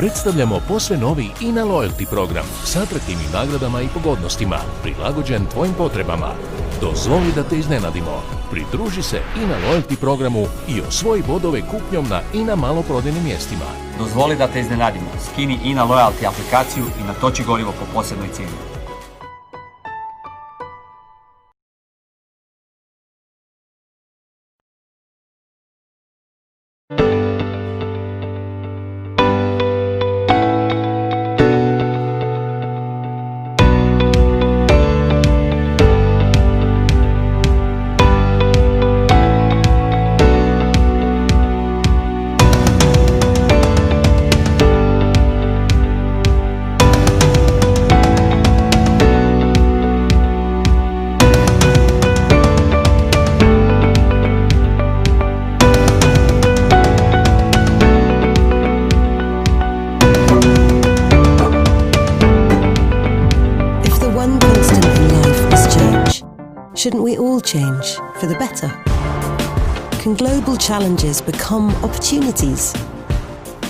predstavljamo posve novi INA Loyalty program s atraktivnim nagradama i pogodnostima, prilagođen tvojim potrebama. Dozvoli da te iznenadimo. Pridruži se INA Loyalty programu i osvoji bodove kupnjom na INA maloprodajnim mjestima. Dozvoli da te iznenadimo. Skini INA Loyalty aplikaciju i natoči gorivo po posebnoj cijeni. Shouldn't we all change for the better? Can global challenges become opportunities?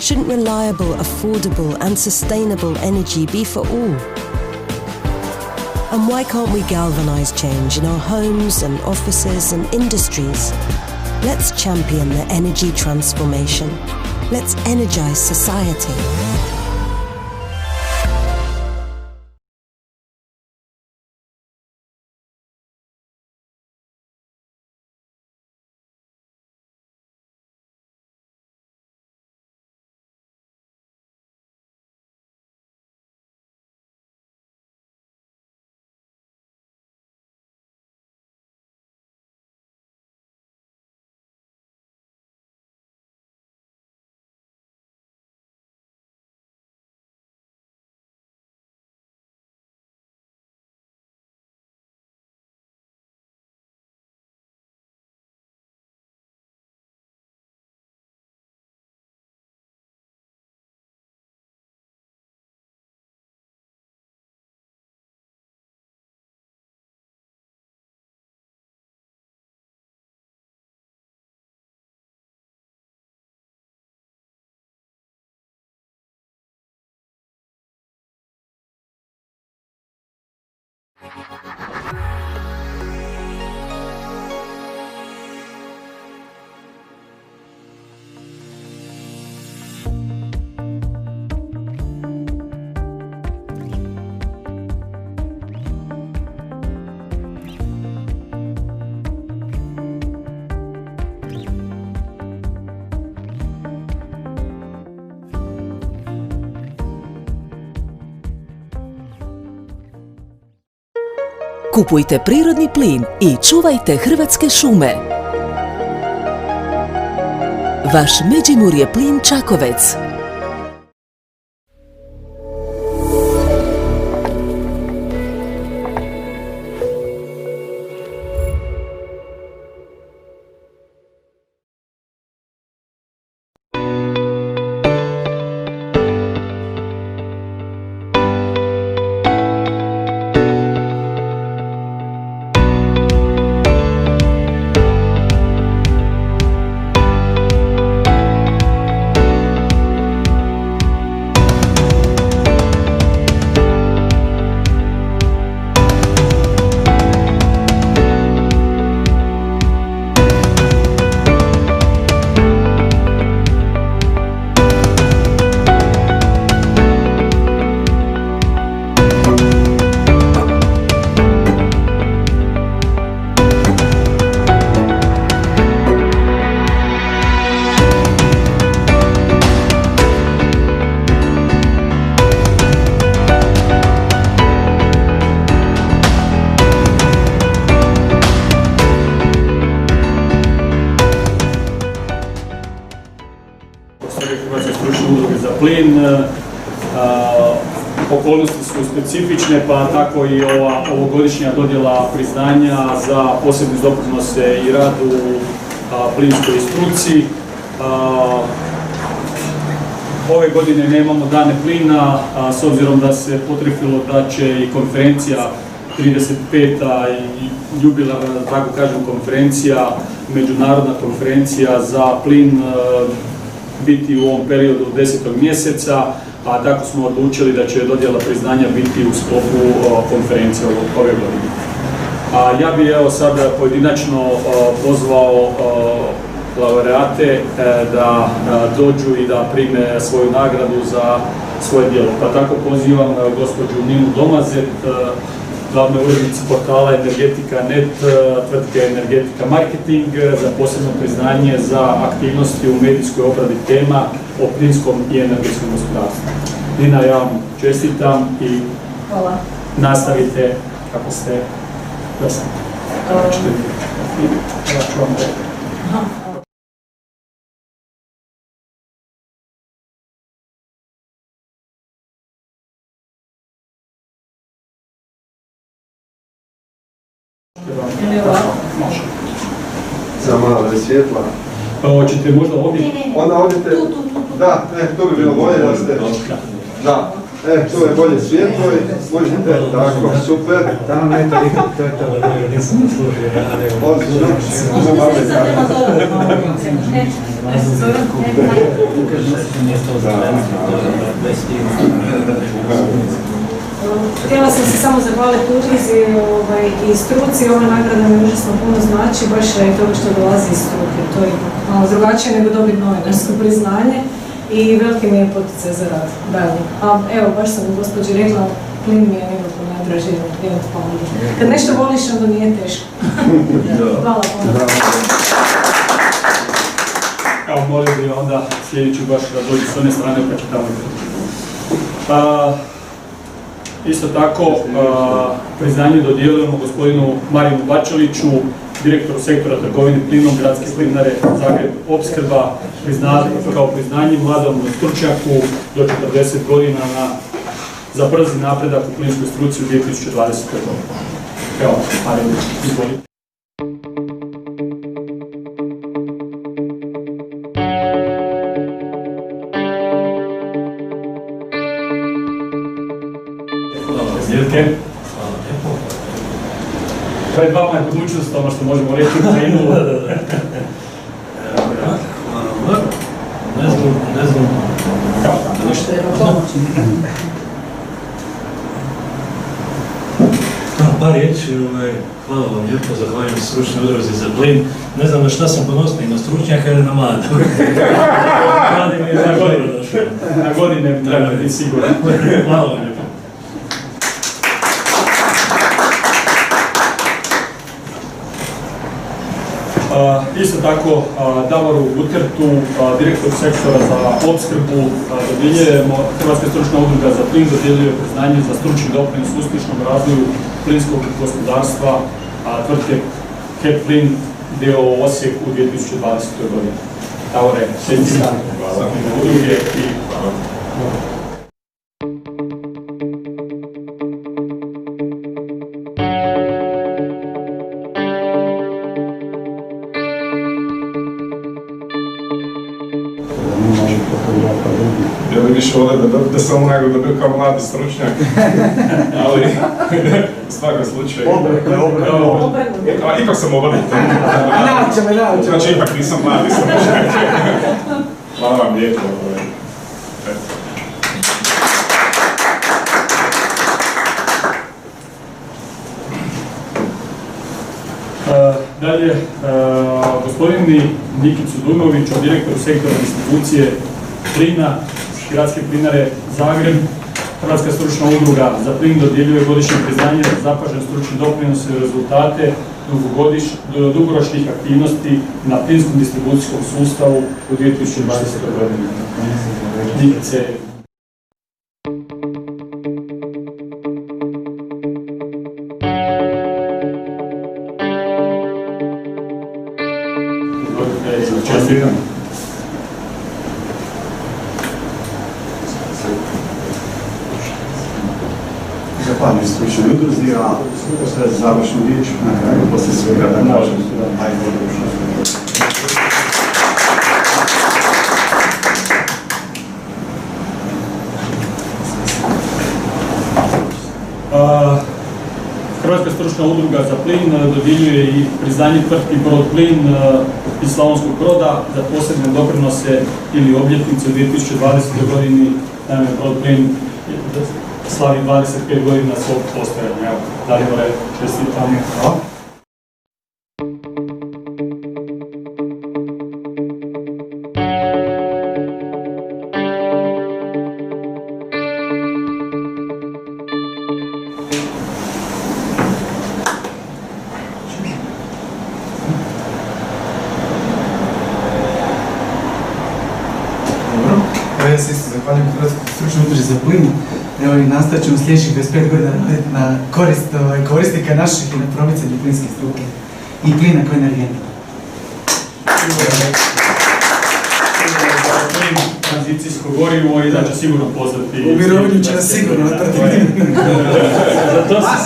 Shouldn't reliable, affordable and sustainable energy be for all? And why can't we galvanise change in our homes and offices and industries? Let's champion the energy transformation. Let's energise society. Kupujte prirodni plin i čuvajte hrvatske šume. Vaš Međimurje plin Čakovec. Hrvatske stručne udruge za plin. Okolnosti su specifične, pa tako i ova ovogodišnja dodjela priznanja za posebne doprinose i rad u plinskoj struci. Ove godine nemamo dane plina, s obzirom da se potrefilo da će i konferencija 35. i jubilarna, da tako kažem, konferencija, međunarodna konferencija za plin biti u ovom periodu 10. mjeseca, a tako smo odlučili da će dodjela priznanja biti u sklopu konferencije ove godine. Ja bih sada pojedinačno pozvao laureate da dođu i da prime svoju nagradu za svoje djelo. Pa tako pozivam gospođu Ninu Domazet, glavne urednice portala Energetika.net, tvrtke Energetika Marketing, za posebno priznanje za aktivnosti u medijskoj obradi tema o plinskom i energetskom gospodarstvu. Nina, ja vam čestitam i hvala. Nastavite kako ste do sada. Za malo je svjetla. Hoćete možda ovdje? Onda odite... Da, to bi bilo bolje da ste... Da, to je bolje svjetlo i možete, tako, super. Tamo ne to je to, nisam služio, a nego... Htjela sam se samo zahvaliti udruzi i struci, ova nagrada mi užasno puno znači, baš je to što dolazi iz struke, to je malo drugačije nego dobiti novinarsko priznanje i veliki mi je poticaj za rad dalje. A evo, baš sam gospođi rekla, plin mi je nekako najdraži jedan pomoć. Kad nešto voliš, onda nije teško. Hvala puno. Evo, molim bi onda sljedeću baš da dođu s one strane pa će tamo isto tako, priznanje dodjeljujemo gospodinu Marinu Bačeliću, direktoru sektora trgovine plinom Gradske plinare Zagreb Opskrba, kao priznanje mladom stručnjaku do 40 godina za brzi napredak u plinskoj struci u 2020. godini. Evo, Marinu, izvolite. Pred vama je budućnost, ono što možemo reći u plinu. Ne znam. Par riječi, hvala vam lijepo, zahvaljujem stručnoj udruzi za plin. Ne znam na šta sam ponosniji, na stručnjaka ili na mlada. Na godine treba biti sigurno. Hvala vam lijepo. Isto tako, Davoru Gutertu, direktoru sektora za opskrbu, dodjeljujemo, Hrvatska stručna udruga za plin dodjeljuje priznanje za stručni doprinos uspješnom razvoju plinskog gospodarstva tvrtke HEP Plin d.o.o. Osijek u 2020. godini. Davore, čestitam udruge i hvala. Ja bih više volio da dobite samo nagradu da bio kao mladi stručnjak, ali u svakom slučaju... Ipak sam obrnut. Znači ipak nisam mladi stručnjak. Hvala vam lijepo. Dalje, gospodin Nikicu Dujmoviću, direktor sektora distribucije plina Gradske plinare Zagreb, Hrvatska stručna udruga za plin dodjeljuje godišnje priznanje za zapažen stručni doprinos i rezultate dugoročnih aktivnosti na plinskom distribucijskom sustavu u 2020. godini. Nikice. Čestitam. Zahvaljujem stručnoj udruzi, a sve završnu riječ na kraju, poslije svega da kažem Hrvatska stručna udruga za plin dodjeljuje i priznanje tvrtki Brodoplin iz Slavonskog Broda za posebne doprinose ili obljetnice u 2020. godini. Naime, Brodoplin slavi 25 godina svog postojanja. Evo, Dalibore, čestitam. Ja se isto zahvaljujem Hrvatskoj stručnoj udruzi za plin. Evo i nastavit ćemo sljedećih 25 godina raditi na korist korisnika naših i na promicanju plinske struke i plina kao energenta. Plin, tranzicijsko gorivo i da će sigurno poznati. U mirovinu će nas sigurno otvrti.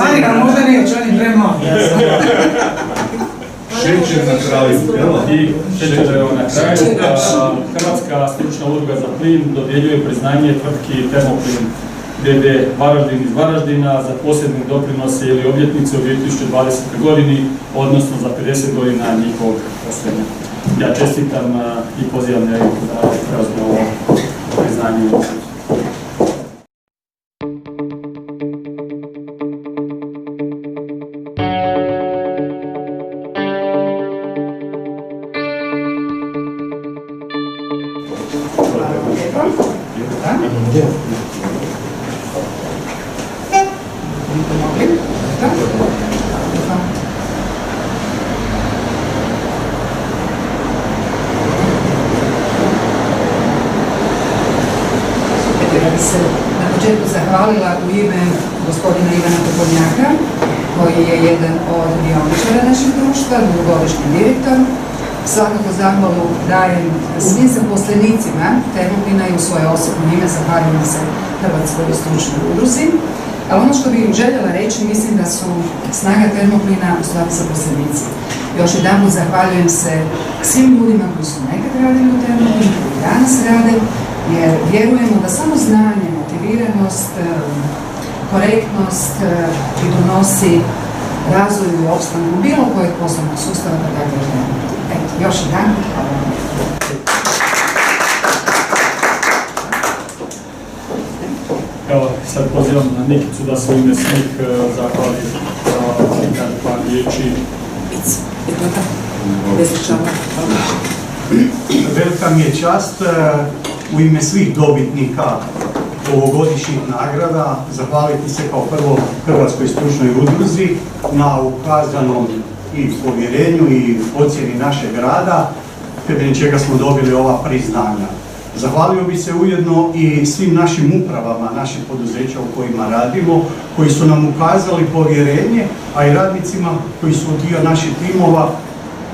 Ali ga možda neće, on je premno. Šećer na kraju. I šećer na kraju. Hrvatska stručna udruga za plin dodjeljuje priznanje tvrtki Termoplin d.d. Varaždin iz Varaždina za posebne doprinose ili obljetnice u 2020. godini, odnosno za 50 godina njihovog postojanja. Ja čestitam i pozivam da preuzme ovo priznanje. Ja bih se na početku zahvalila u ime gospodina Ivana Topornjaka, koji je jedan od dioničara našeg društva, dugogodišnji direktor. Svakako zahvalu dajem svim zaposlenicima Termoplina i u svoje osobno ime zahvaljujem se Hrvatskoj stručnoj udruzi. Ali ono što bih željela reći, mislim da su snaga Termoplina u stvari zaposlenici. Još jedanput zahvaljujem se svim ljudima koji su nekad radili u Termoplinu, koji danas rade, jer vjerujemo da samo znanje, motiviranost, korektnost pridonosi razvoju i opstanku bilo kojeg poslovnog sustava, pa tako je. Eto, još jedan. Hvala vam. Evo, sad pozivam na Nikicu da se u ime svih zahvali za par riječi. Velika mi je čast u ime svih dobitnika ovogodišnjih nagrada zahvaliti se kao prvo Hrvatskoj stručnoj udruzi na ukazanom i povjerenju i ocjeni našeg rada, temeljem čega smo dobili ova priznanja. Zahvalio bi se ujedno i svim našim upravama, naših poduzeća u kojima radimo, koji su nam ukazali povjerenje, a i radnicima koji su dio naših timova,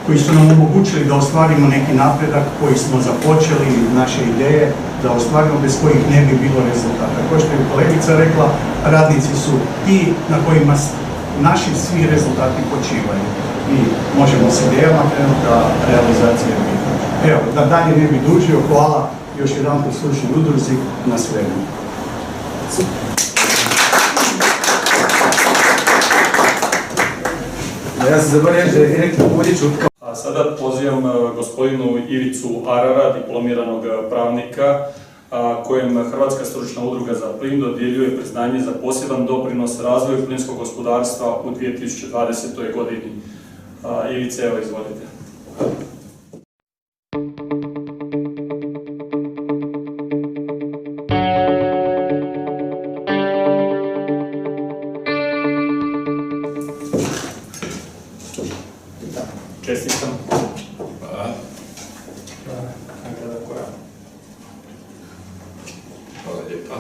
koji su nam omogućili da ostvarimo neki napredak koji smo započeli, naše ideje, da ostvarimo bez kojih ne bi bilo rezultata. Kao što je kolegica rekla, radnici su ti na kojima naši svi rezultati počivaju. I možemo s idejama krenuti, a realizacija je bitna. Evo, da dalje ne bi dužio, hvala još jedan put stručnoj udruzi na svemu. Ja se zaboravim da je direktor Buljiću. A sada pozivam gospodinu Ivicu Arara, diplomiranog pravnika, kojem Hrvatska stručna udruga za plin dodjeljuje priznanje za poseban doprinos razvoju plinskog gospodarstva u 2020. godini. Ivice, evo, izvolite. Čestitam. Hvala. Nagrada koja? Hvala lijepa.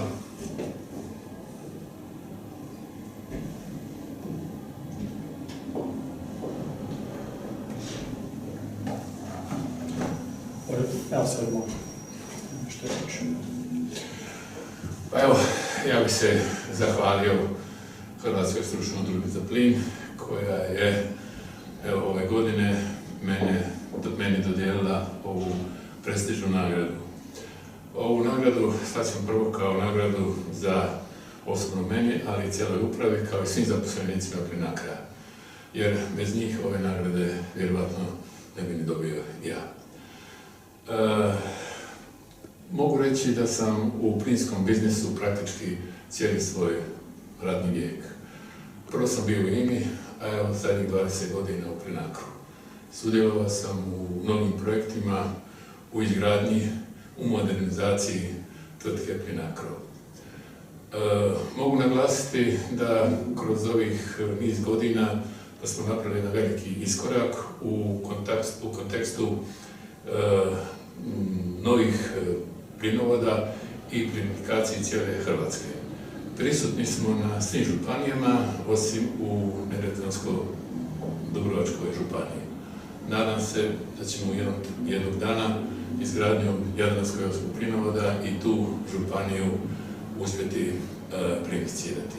Evo sad mogu. Što je još? Pa evo, ja bih se zahvalio Hrvatskoj stručnoj udruzi za plin, koja je evo ove godine meni dodijelila ovu prestižnu nagradu. Ovu nagradu shvaćam prvo kao nagradu za osobno meni, ali i cijeloj upravi, kao i svim zaposlenicima Plinacra. Jer bez njih ove nagrade vjerovatno ne bi ni dobio ja. Mogu reći da sam u plinskom biznisu praktički cijeli svoj radni vijek. Prvo sam bio u INI, a evo zadnjih 20 godina u Plinacru. Sudjelovao sam u novim projektima, u izgradnji, u modernizaciji tvrtke Plinacro. Mogu naglasiti da kroz ovih niz godina da smo napravili jedan veliki iskorak u kontekstu novih plinovoda i plinifikacije cijele Hrvatske. Prisutni smo na svim županijama, osim u Neretvansko-Dubrovačkoj županiji. Nadam se da ćemo jednog dana izgradnjom Jadransko-jonskog plinovoda i tu županiju uspjeti plinificirati.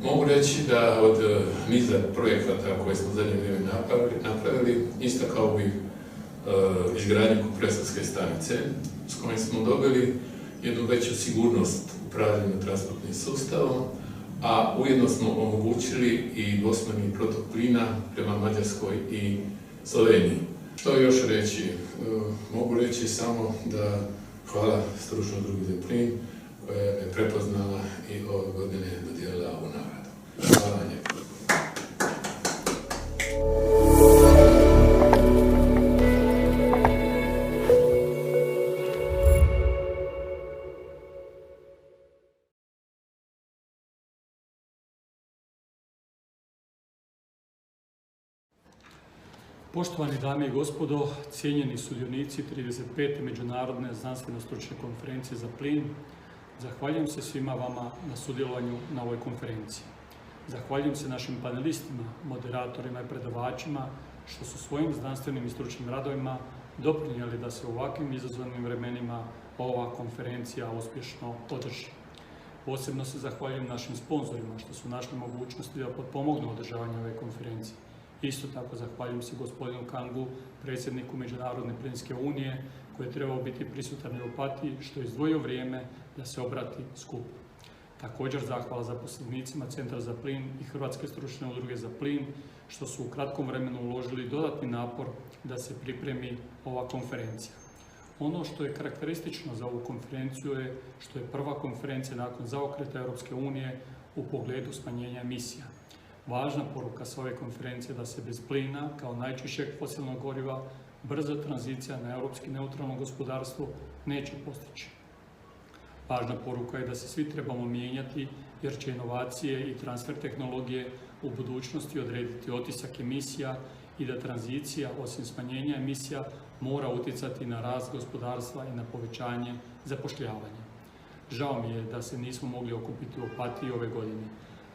Mogu reći da od niza projekata koje smo zadnje vrijeme napravili, istakao bih izgradnju kompresorske stanice s kojim smo dobili jednu veću sigurnost upravljanja transportnim sustavom, a ujedno smo omogućili i dvosmjerni protok plina prema Mađarskoj i Sloveniji. Što još reći? Mogu reći samo da hvala stručnoj udruzi za plin koja je prepoznala i ove godine dodijelila ovu nagradu. Hvala vam lijepo. Poštovani dame i gospodo, cijenjeni sudionici 35. Međunarodne znanstveno-stručne konferencije za plin, zahvaljujem se svima vama na sudjelovanju na ovoj konferenciji. Zahvaljujem se našim panelistima, moderatorima i predavačima što su svojim znanstvenim i stručnim radovima doprinijeli da se u ovakvim izazovnim vremenima ova konferencija uspješno održi. Posebno se zahvaljujem našim sponzorima što su našli mogućnosti da potpomognu održavanje ove konferencije. Isto tako zahvaljujem se gospodinu Kangu, predsjedniku Međunarodne plinske unije, koji je trebao biti prisutan u Opatiji, što je izdvojio vrijeme da se obrati skupu. Također zahvala zaposlenicima Centra za plin i Hrvatske stručne udruge za plin, što su u kratkom vremenu uložili dodatni napor da se pripremi ova konferencija. Ono što je karakteristično za ovu konferenciju je što je prva konferencija nakon zaokreta Europske unije u pogledu smanjenja emisija. Važna poruka s ove konferencije da se bez plina, kao najčišćeg fosilnog goriva, brza tranzicija na europski neutralno gospodarstvo neće postići. Važna poruka je da se svi trebamo mijenjati jer će inovacije i transfer tehnologije u budućnosti odrediti otisak emisija i da tranzicija, osim smanjenja emisija, mora utjecati na rast gospodarstva i na povećanje zapošljavanja. Žao mi je da se nismo mogli okupiti u Opatiji ove godine,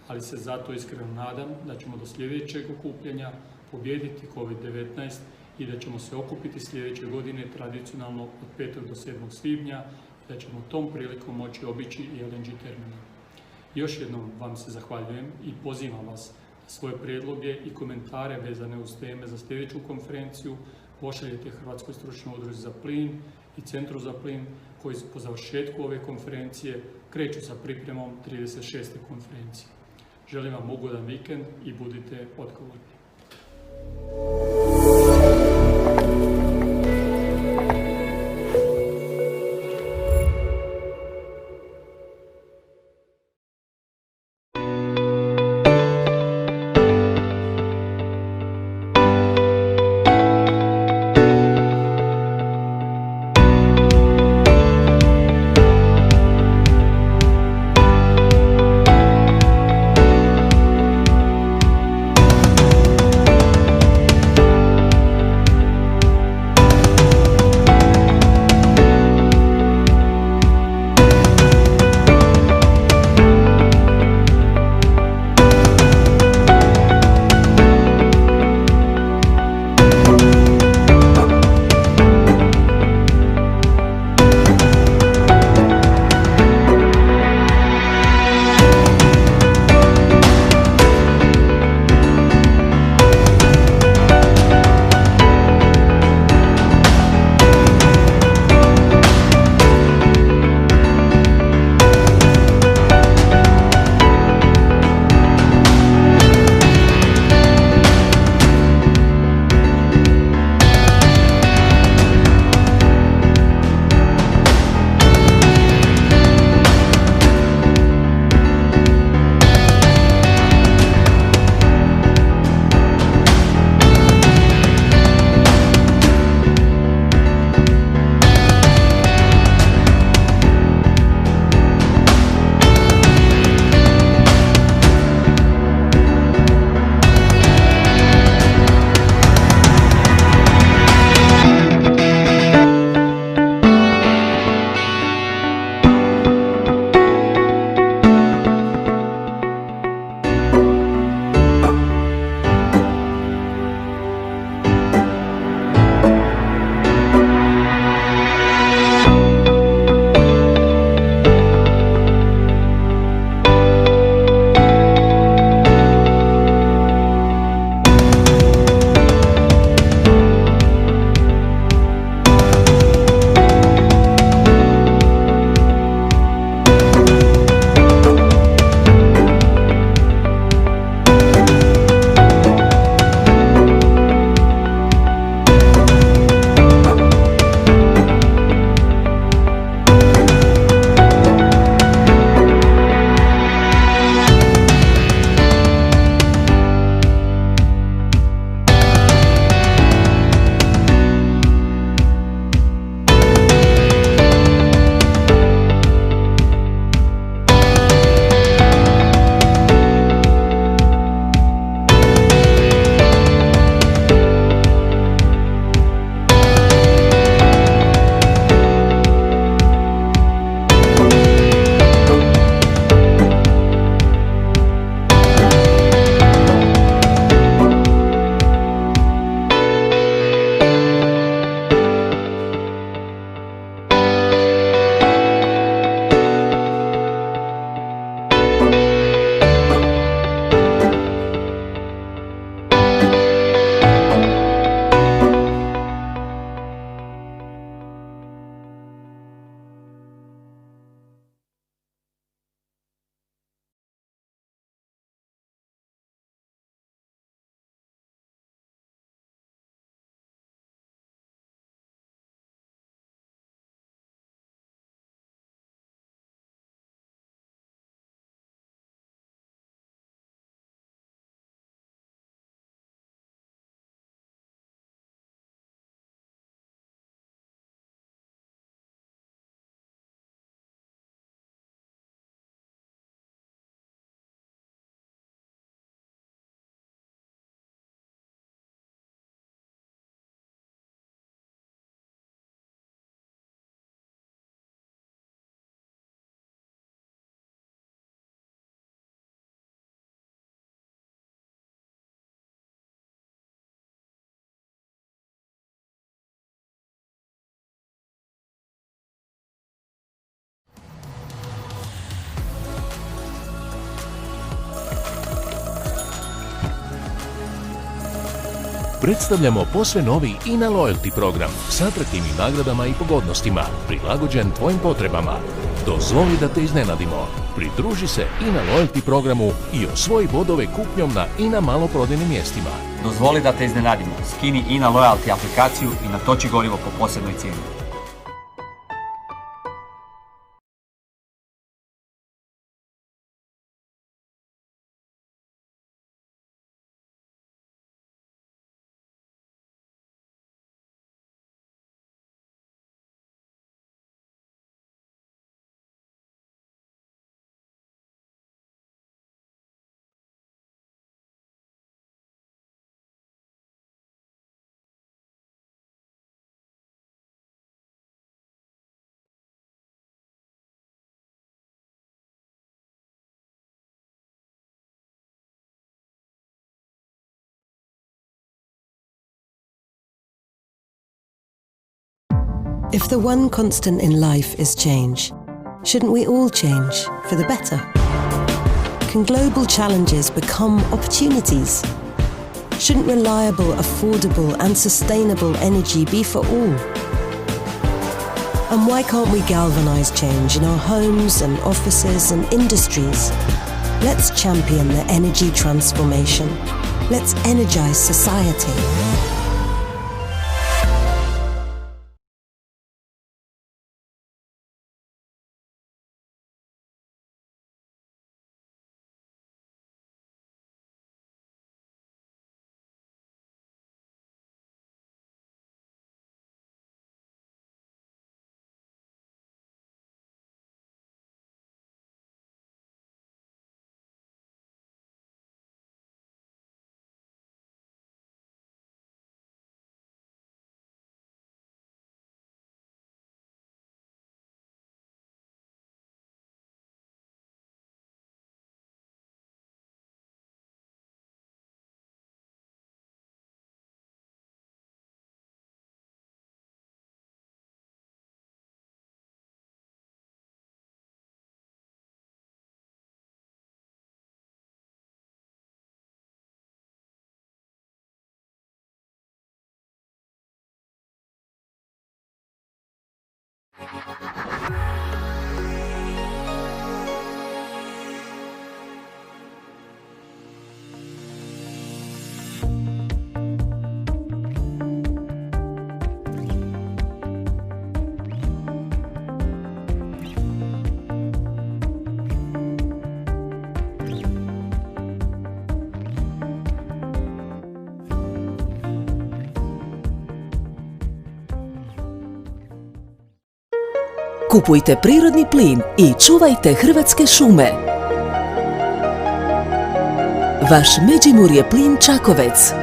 ali se zato iskreno nadam da ćemo do sljedećeg okupljanja pobijediti COVID-19 i da ćemo se okupiti sljedeće godine tradicionalno od 5. do 7. svibnja i da ćemo tom prilikom moći obići i LNG terminal. Još jednom vam se zahvaljujem i pozivam vas da svoje prijedloge i komentare vezane uz teme za sljedeću konferenciju pošaljete Hrvatskoj stručnoj udruzi za plin i Centru za plin koji po završetku ove konferencije kreću sa pripremom 36. konferencije. Želim vam ugodan vikend i budite odgovorni. Predstavljamo posve novi INA Loyalty program s atraktivnim nagradama i pogodnostima, prilagođen tvojim potrebama. Dozvoli da te iznenadimo. Pridruži se INA Loyalty programu i osvoji bodove kupnjom na INA maloprodajnim mjestima. Dozvoli da te iznenadimo. Skini INA Loyalty aplikaciju i natoči gorivo po posebnoj cijeni. If the one constant in life is change, shouldn't we all change for the better? Can global challenges become opportunities? Shouldn't reliable, affordable and sustainable energy be for all? And why can't we galvanise change in our homes and offices and industries? Let's champion the energy transformation. Let's energise society. Kupujte prirodni plin i čuvajte hrvatske šume. Vaš Međimurje plin Čakovec.